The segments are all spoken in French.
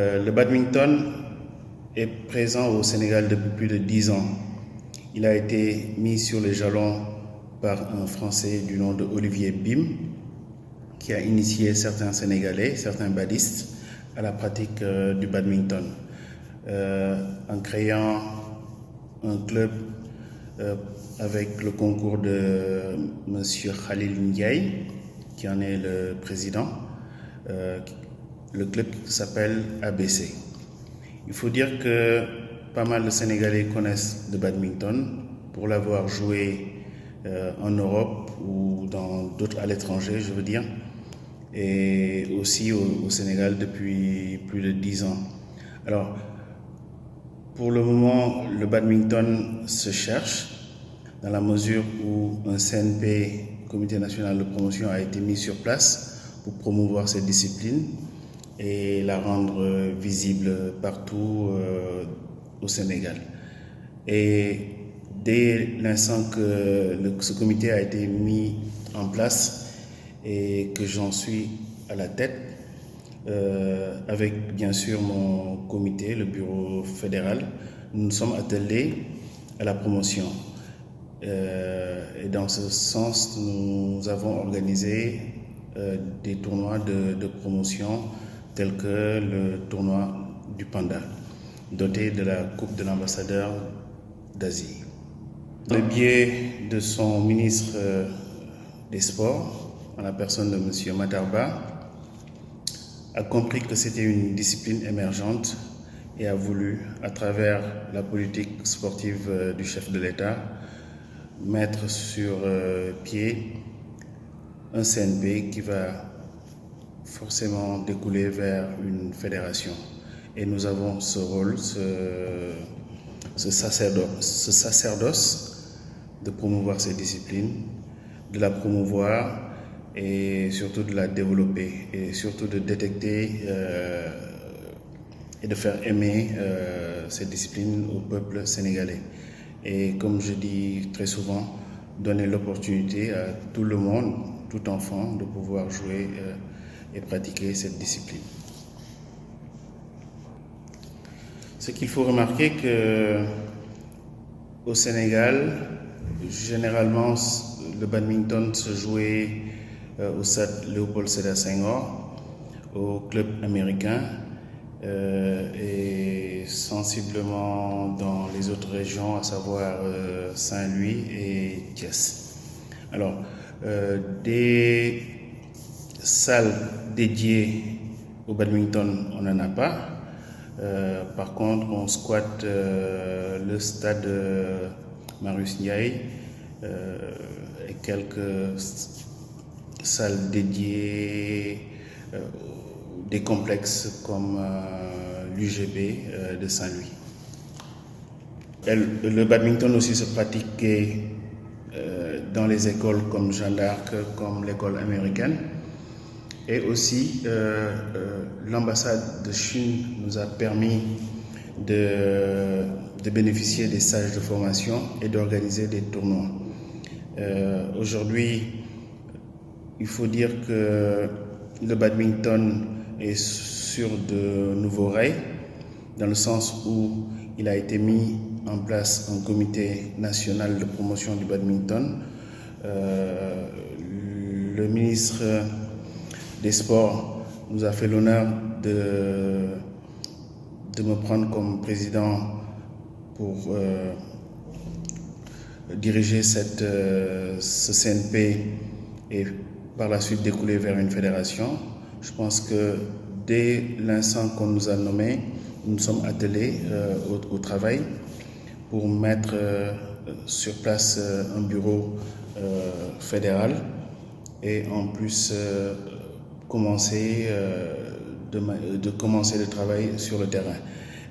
Le badminton est présent au Sénégal depuis plus de 10 ans. Il a été mis sur les jalons par un Français du nom de Olivier Bim, qui a initié certains Sénégalais, certains badistes, à la pratique du badminton. En créant un club avec le concours de M. Khalil Ndiaye, qui en est le président. Le club s'appelle ABC. Il faut dire que pas mal de Sénégalais connaissent le badminton pour l'avoir joué en Europe ou dans d'autres à l'étranger, je veux dire, et aussi au Sénégal depuis plus de 10 ans. Alors, pour le moment, le badminton se cherche dans la mesure où un CNP, Comité national de promotion, a été mis sur place pour promouvoir cette discipline et la rendre visible partout au Sénégal. Et dès l'instant que ce comité a été mis en place et que j'en suis à la tête, avec bien sûr mon comité, le bureau fédéral, nous nous sommes attelés à la promotion. Et dans ce sens, nous avons organisé des tournois de promotion tels que le tournoi du Panda, doté de la Coupe de l'ambassadeur d'Asie. Le biais de son ministre des Sports, en la personne de M. Matarba, a compris que c'était une discipline émergente et a voulu, à travers la politique sportive du chef de l'État, mettre sur pied un CNP qui va forcément découler vers une fédération. Et nous avons ce rôle, ce sacerdoce de promouvoir cette discipline, de la promouvoir et surtout de la développer et surtout de détecter et de faire aimer cette discipline au peuple sénégalais. Et comme je dis très souvent, donner l'opportunité à tout le monde, tout enfant, de pouvoir jouer et pratiquer cette discipline. Ce qu'il faut remarquer que au Sénégal, généralement, le badminton se jouait au stade Léopold Sédar Senghor, au club américain et sensiblement dans les autres régions, à savoir Saint-Louis et Thiès. Alors, des salles dédiées au badminton, on n'en a pas. Par contre, on squatte le stade Marius Ndiaye et quelques salles dédiées, des complexes comme l'UGB de Saint-Louis. Le badminton aussi se pratiquait dans les écoles comme Jeanne d'Arc, comme l'école américaine. Et aussi, l'ambassade de Chine nous a permis de bénéficier des stages de formation et d'organiser des tournois. Aujourd'hui, il faut dire que le badminton est sur de nouveaux rails, dans le sens où il a été mis en place un comité national de promotion du badminton. Le ministre des Sports nous a fait l'honneur de me prendre comme président pour diriger ce CNP et par la suite découler vers une fédération. Je pense que dès l'instant qu'on nous a nommés, nous nous sommes attelés au travail pour mettre sur place un bureau fédéral et en plus commencer le travail sur le terrain.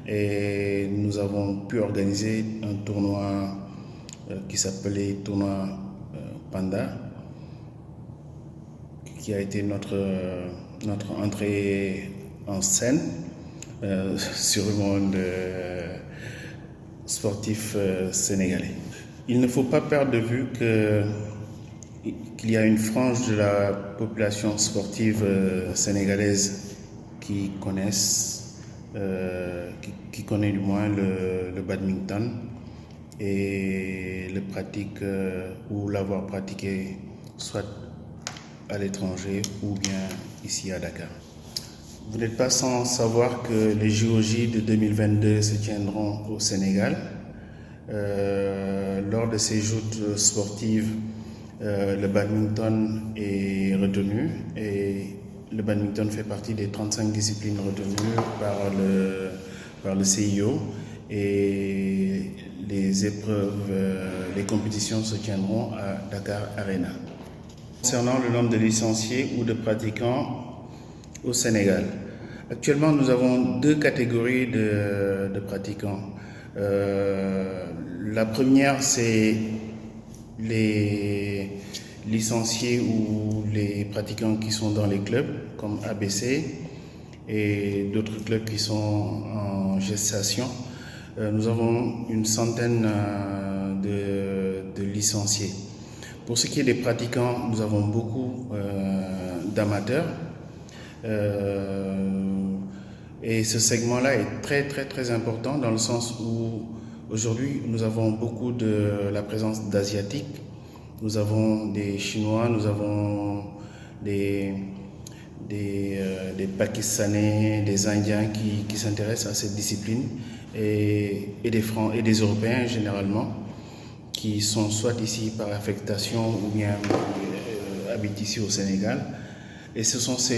Et nous avons pu organiser un tournoi qui s'appelait tournoi Panda, qui a été notre entrée en scène sur le monde sportif sénégalais. Il ne faut pas perdre de vue qu'il y a une frange de la population sportive sénégalaise qui connaissent qui connaît du moins le badminton et le pratique ou l'avoir pratiqué soit à l'étranger ou bien ici à Dakar. Vous n'êtes pas sans savoir que les JOJ de 2022 se tiendront au Sénégal. Lors de ces joutes sportives, le badminton est retenu et le badminton fait partie des 35 disciplines retenues par le CIO et les épreuves, les compétitions se tiendront à Dakar Arena. Concernant le nombre de licenciés ou de pratiquants au Sénégal, actuellement nous avons deux catégories de pratiquants. La première, c'est les licenciés ou les pratiquants qui sont dans les clubs comme ABC et d'autres clubs qui sont en gestation. Nous avons une centaine de licenciés. Pour ce qui est des pratiquants, nous avons beaucoup d'amateurs. Et ce segment-là est très important dans le sens où aujourd'hui nous avons beaucoup de la présence d'Asiatiques. Nous avons des Chinois, nous avons des Pakistanais, des Indiens qui s'intéressent à cette discipline et des Européens généralement qui sont soit ici par affectation ou bien habitent ici au Sénégal. Et ce sont ce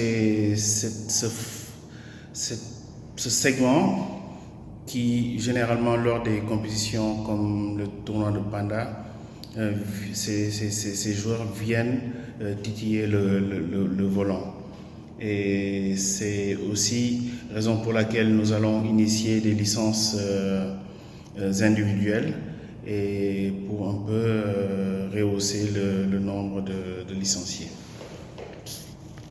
segment qui, généralement, lors des compétitions comme le tournoi de Panda, ces joueurs viennent titiller le volant. Et c'est aussi raison pour laquelle nous allons initier des licences individuelles et pour un peu rehausser le nombre de licenciés.